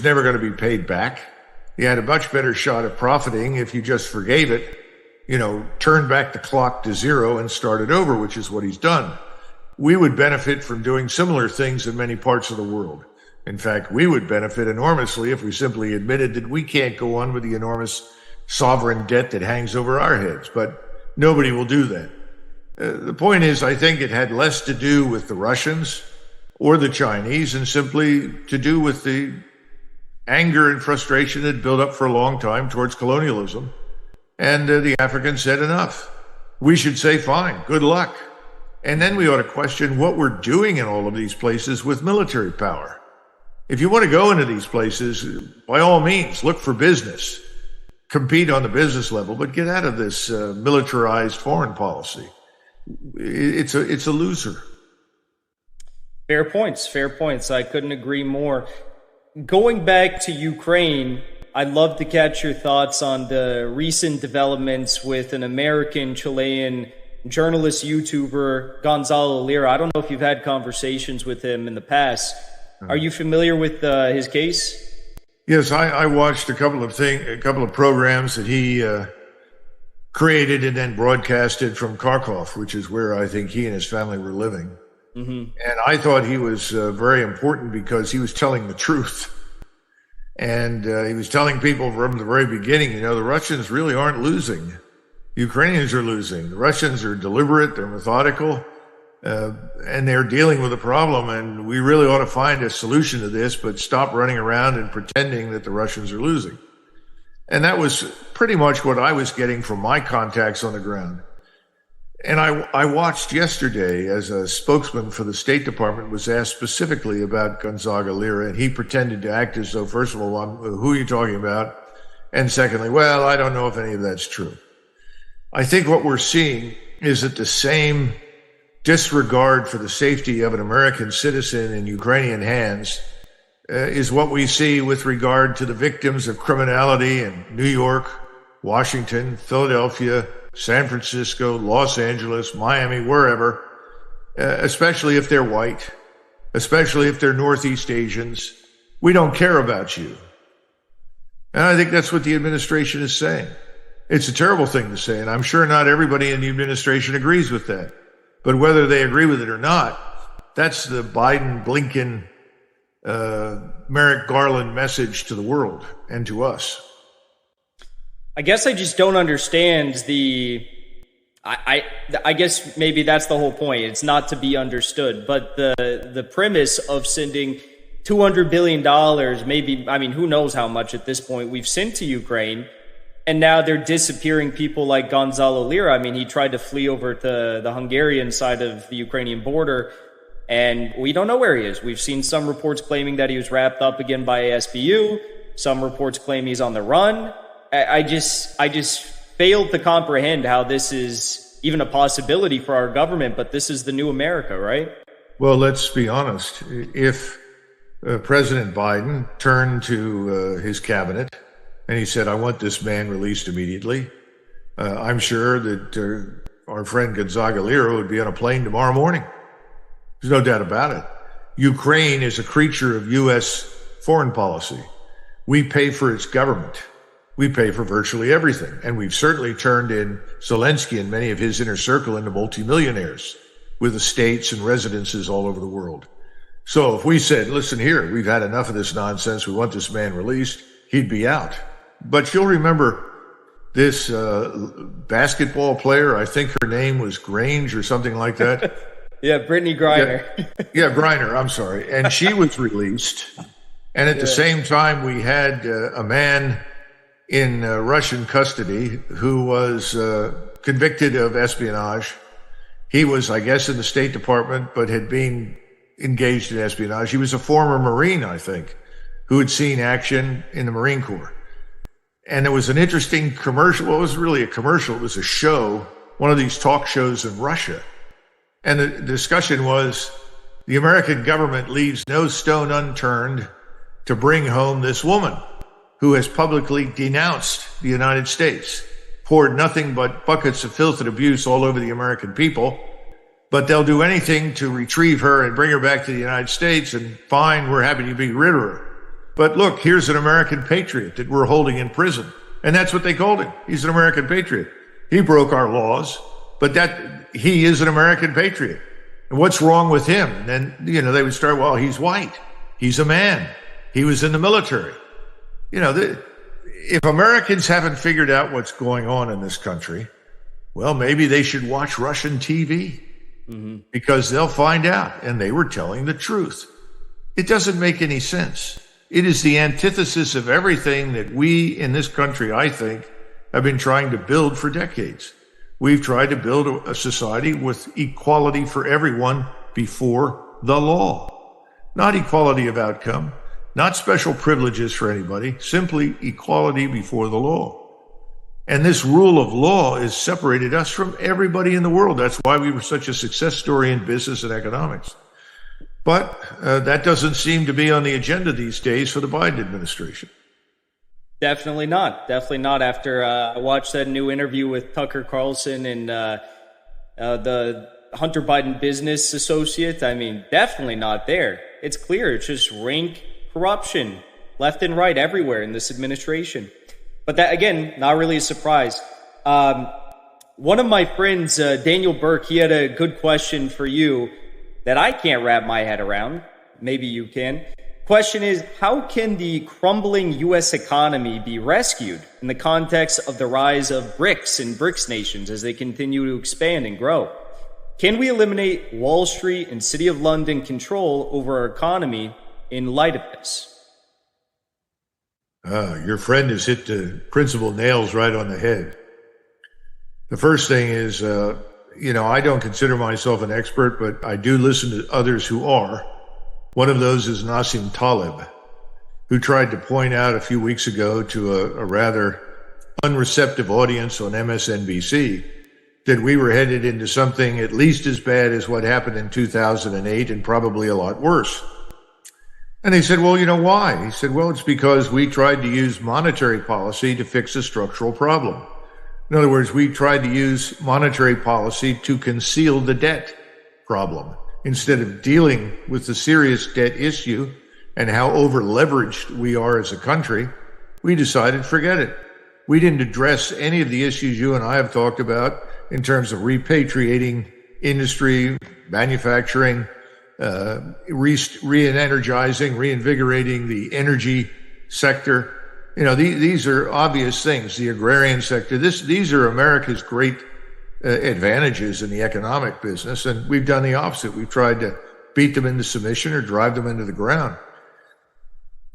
never going to be paid back. You had a much better shot at profiting if you just forgave it, turned back the clock to zero and started over, which is what he's done. We would benefit from doing similar things in many parts of the world. In fact, we would benefit enormously if we simply admitted that we can't go on with the enormous sovereign debt that hangs over our heads, but nobody will do that. The point is, I think it had less to do with the Russians or the Chinese and simply to do with the anger and frustration that built up for a long time towards colonialism. And the Africans said enough. We should say, fine, good luck. And then we ought to question what we're doing in all of these places with military power. If you want to go into these places, by all means, look for business. Compete on the business level, but get out of this militarized foreign policy. It's a loser. Fair points, fair points. I couldn't agree more. Going back to Ukraine, I'd love to catch your thoughts on the recent developments with an American Chilean journalist, YouTuber, Gonzalo Lira. I don't know if you've had conversations with him in the past. Are you familiar with his case? Yes, I watched a couple of programs that he created and then broadcasted from Kharkov, which is where I think he and his family were living. Mm-hmm. And I thought he was very important because he was telling the truth. And he was telling people from the very beginning, the Russians really aren't losing. Ukrainians are losing. The Russians are deliberate, they're methodical, and they're dealing with a problem. And we really ought to find a solution to this, but stop running around and pretending that the Russians are losing. And that was pretty much what I was getting from my contacts on the ground. And I watched yesterday as a spokesman for the State Department was asked specifically about Gonzaga Lira, and he pretended to act as though, first of all, who are you talking about? And secondly, well, I don't know if any of that's true. I think what we're seeing is that the same disregard for the safety of an American citizen in Ukrainian hands is what we see with regard to the victims of criminality in New York, Washington, Philadelphia, San Francisco, Los Angeles, Miami, wherever, especially if they're white, especially if they're Northeast Asians. We don't care about you. And I think that's what the administration is saying. It's a terrible thing to say, and I'm sure not everybody in the administration agrees with that. But whether they agree with it or not, that's the Biden, Blinken, Merrick Garland message to the world and to us. I guess I just don't understand I guess maybe that's the whole point. It's not to be understood, but the premise of sending $200 billion, who knows how much at this point we've sent to Ukraine, and now they're disappearing people like Gonzalo Lira. He tried to flee over to the Hungarian side of the Ukrainian border, and we don't know where he is. We've seen some reports claiming that he was wrapped up again by ASBU. Some reports claim he's on the run. I just failed to comprehend how this is even a possibility for our government, but this is the new America, right? Well, let's be honest. If President Biden turned to his cabinet and he said, I want this man released immediately, I'm sure that our friend Gonzaga Lira would be on a plane tomorrow morning. There's no doubt about it. Ukraine is a creature of U.S. foreign policy. We pay for its government. We pay for virtually everything. And we've certainly turned in Zelensky and many of his inner circle into multimillionaires with estates and residences all over the world. So if we said, listen here, we've had enough of this nonsense, we want this man released, he'd be out. But you'll remember this basketball player, I think her name was Grange or something like that. Yeah, Brittany Griner. Yeah, Griner, I'm sorry. And she was released. And at the same time, we had a man in Russian custody who was convicted of espionage. He was, I guess, in the State Department, but had been engaged in espionage. He was a former Marine, I think, who had seen action in the Marine Corps. And there was an interesting commercial. Well, it was really a commercial. It was a show, one of these talk shows in Russia. And the discussion was the American government leaves no stone unturned to bring home this woman who has publicly denounced the United States, poured nothing but buckets of filth and abuse all over the American people, but they'll do anything to retrieve her and bring her back to the United States, and fine, we're happy to be rid of her. But look, here's an American patriot that we're holding in prison. And that's what they called him. He's an American patriot. He broke our laws, but he is an American patriot. And what's wrong with him? And then, they would start, well, he's white. He's a man. He was in the military. If Americans haven't figured out what's going on in this country, well, maybe they should watch Russian TV because they'll find out. And they were telling the truth. It doesn't make any sense. It is the antithesis of everything that we in this country, I think, have been trying to build for decades. We've tried to build a society with equality for everyone before the law. Not equality of outcome, not special privileges for anybody, simply equality before the law. And this rule of law has separated us from everybody in the world. That's why we were such a success story in business and economics. But that doesn't seem to be on the agenda these days for the Biden administration. Definitely not. Definitely not. After I watched that new interview with Tucker Carlson and the Hunter Biden business associate, I mean, definitely not there. It's clear. It's just rank corruption left and right everywhere in this administration. But that, again, not really a surprise. One of my friends, Daniel Burke, he had a good question for you that I can't wrap my head around. Maybe you can. Question is, how can the crumbling U.S. economy be rescued in the context of the rise of BRICS and BRICS nations as they continue to expand and grow? Can we eliminate Wall Street and City of London control over our economy in light of this? Your friend has hit the principal nails right on the head. The first thing is, I don't consider myself an expert, but I do listen to others who are. One of those is Nassim Taleb, who tried to point out a few weeks ago to a rather unreceptive audience on MSNBC that we were headed into something at least as bad as what happened in 2008 and probably a lot worse. And they said, well, why? He said, well, it's because we tried to use monetary policy to fix a structural problem. In other words, we tried to use monetary policy to conceal the debt problem instead of dealing with the serious debt issue and how over-leveraged we are as a country. We decided, forget it. We didn't address any of the issues you and I have talked about in terms of repatriating industry, manufacturing, re-energizing, reinvigorating the energy sector. These are obvious things. The agrarian sector. These are America's great advantages in the economic business, and we've done the opposite. We've tried to beat them into submission or drive them into the ground.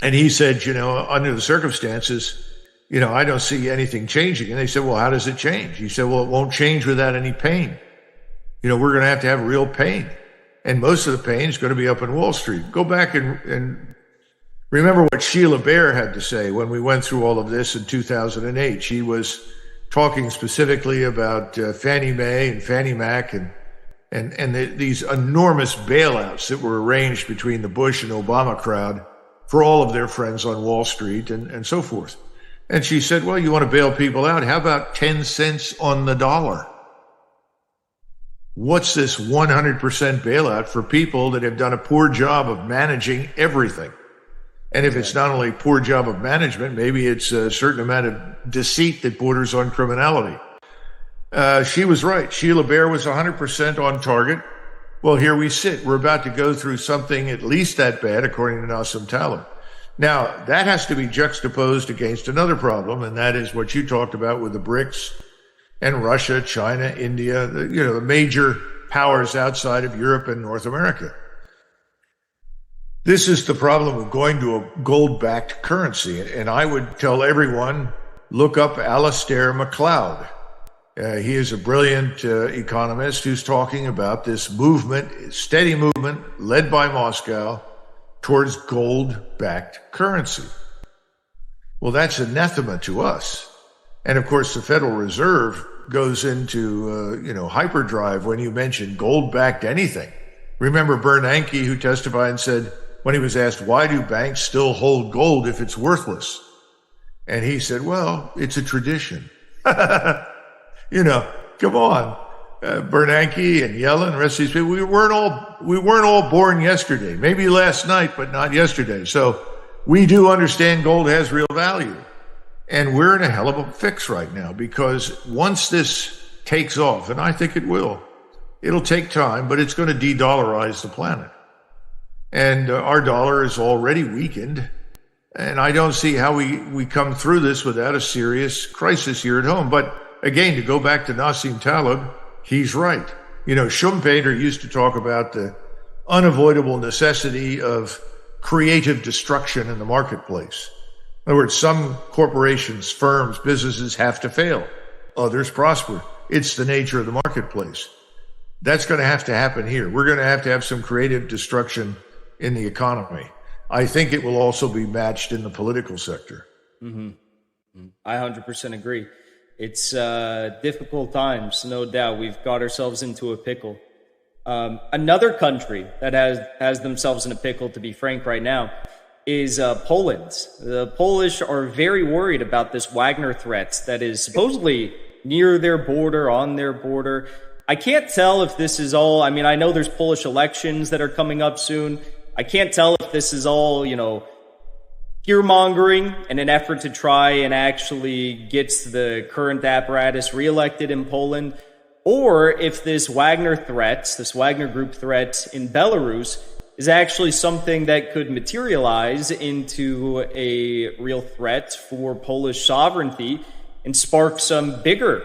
And he said, under the circumstances, I don't see anything changing. And they said, well, how does it change? He said, well, it won't change without any pain. We're going to have real pain. And most of the pain is going to be up in Wall Street. Go back and remember what Sheila Bair had to say when we went through all of this in 2008. She was talking specifically about Fannie Mae and Fannie Mac and these enormous bailouts that were arranged between the Bush and Obama crowd for all of their friends on Wall Street and so forth. And she said, well, you want to bail people out? How about 10 cents on the dollar? What's this 100% bailout for people that have done a poor job of managing everything? And if it's not only a poor job of management, maybe it's a certain amount of deceit that borders on criminality. She was right. Sheila Bair was 100% on target. Well, here we sit. We're about to go through something at least that bad, according to Nassim Taleb. Now, that has to be juxtaposed against another problem, and that is what you talked about with the BRICS and Russia, China, India, the major powers outside of Europe and North America. This is the problem of going to a gold-backed currency. And I would tell everyone, look up Alasdair Macleod. He is a brilliant economist who's talking about this movement, steady movement led by Moscow towards gold-backed currency. Well, that's anathema to us. And of course, the Federal Reserve goes into, hyperdrive when you mention gold-backed anything. Remember Bernanke, who testified and said, when he was asked, why do banks still hold gold if it's worthless? And he said, well, it's a tradition. Come on. Bernanke and Yellen, the rest of these people, we weren't all born yesterday. Maybe last night, but not yesterday. So we do understand gold has real value. And we're in a hell of a fix right now, because once this takes off, and I think it will, it'll take time, but it's going to de-dollarize the planet. And our dollar is already weakened. And I don't see how we come through this without a serious crisis here at home. But again, to go back to Nassim Taleb, he's right. Schumpeter used to talk about the unavoidable necessity of creative destruction in the marketplace. In other words, some corporations, firms, businesses have to fail. Others prosper. It's the nature of the marketplace. That's going to have here. We're going to have some creative destruction in the economy. I think it will also be matched in the political sector. Mm-hmm. I 100% agree. It's difficult times, no doubt. We've got ourselves into a pickle. Another country that has themselves in a pickle, to be frank, right now, is Poland. The Polish are very worried about this Wagner threat that is supposedly near their border, on their border. I can't tell if this is all, I know there's Polish elections that are coming up soon. I can't tell if this is all, fear-mongering in an effort to try and actually get the current apparatus reelected in Poland, or if this Wagner group threat in Belarus is actually something that could materialize into a real threat for Polish sovereignty and spark some bigger,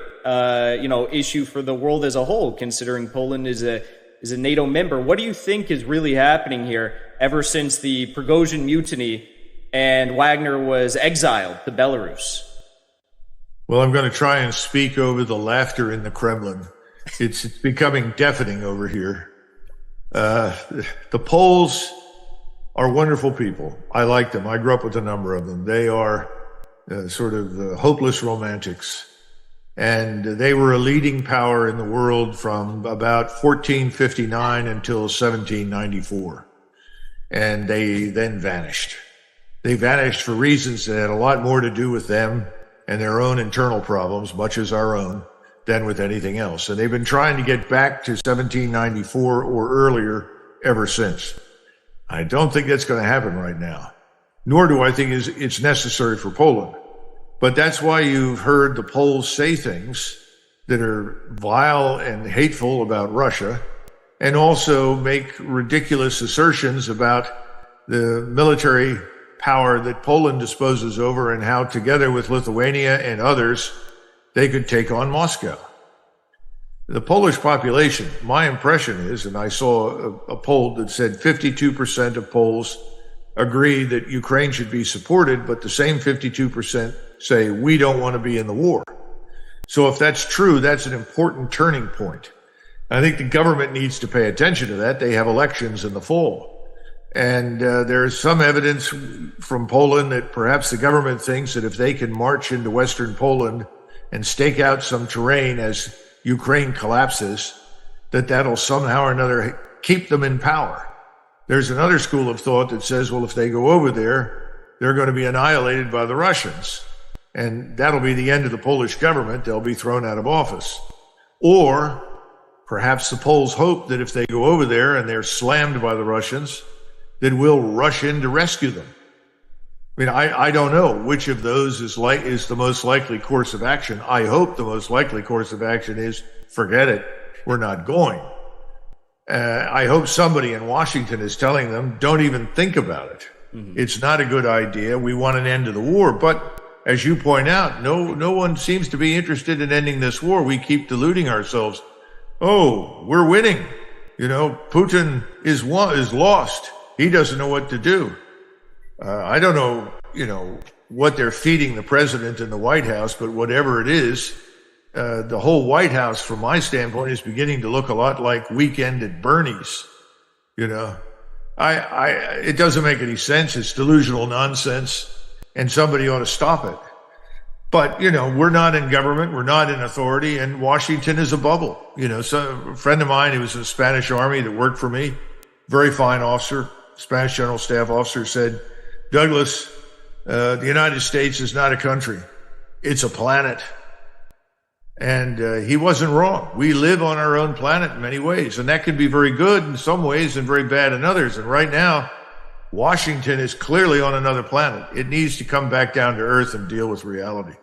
issue for the world as a whole, considering Poland is a NATO member. What do you think is really happening here ever since the Prigozhin mutiny and Wagner was exiled to Belarus? Well, I'm going to try and speak over the laughter in the Kremlin. It's becoming deafening over here. The Poles are wonderful people. I like them. I grew up with a number of them. They are sort of hopeless romantics. And they were a leading power in the world from about 1459 until 1794. And they then vanished. They vanished for reasons that had a lot more to do with them and their own internal problems, much as our own, than with anything else. And they've been trying to get back to 1794 or earlier ever since. I don't think that's going to happen right now, nor do I think it's necessary for Poland. But that's why you've heard the Poles say things that are vile and hateful about Russia, and also make ridiculous assertions about the military power that Poland disposes over and how, together with Lithuania and others, they could take on Moscow. The Polish population, my impression is, and I saw a poll that said 52% of Poles agree that Ukraine should be supported, but the same 52% say we don't want to be in the war. So if that's true, that's an important turning point. I think the government needs to pay attention to that. They have elections in the fall. And there's some evidence from Poland that perhaps the government thinks that if they can march into Western Poland and stake out some terrain as Ukraine collapses, that'll somehow or another keep them in power. There's another school of thought that says, well, if they go over there, they're going to be annihilated by the Russians. And that'll be the end of the Polish government. They'll be thrown out of office. Or perhaps the Poles hope that if they go over there and they're slammed by the Russians, that we'll rush in to rescue them. I don't know which of those is the most likely course of action. I hope the most likely course of action is forget it, we're not going. I hope somebody in Washington is telling them, don't even think about it. Mm-hmm. It's not a good idea. We want an end to the war. But as you point out, no one seems to be interested in ending this war. We keep deluding ourselves. Oh, we're winning. Putin is lost. He doesn't know what to do. I don't know, what they're feeding the president in the White House, but whatever it is, the whole White House, from my standpoint, is beginning to look a lot like Weekend at Bernie's. It doesn't make any sense. It's delusional nonsense, and somebody ought to stop it. But, we're not in government, we're not in authority, and Washington is a bubble. So a friend of mine who was in the Spanish army that worked for me, very fine officer, Spanish general staff officer, said, Douglas, the United States is not a country. It's a planet. And he wasn't wrong. We live on our own planet in many ways, and that can be very good in some ways and very bad in others. And right now, Washington is clearly on another planet. It needs to come back down to earth and deal with reality.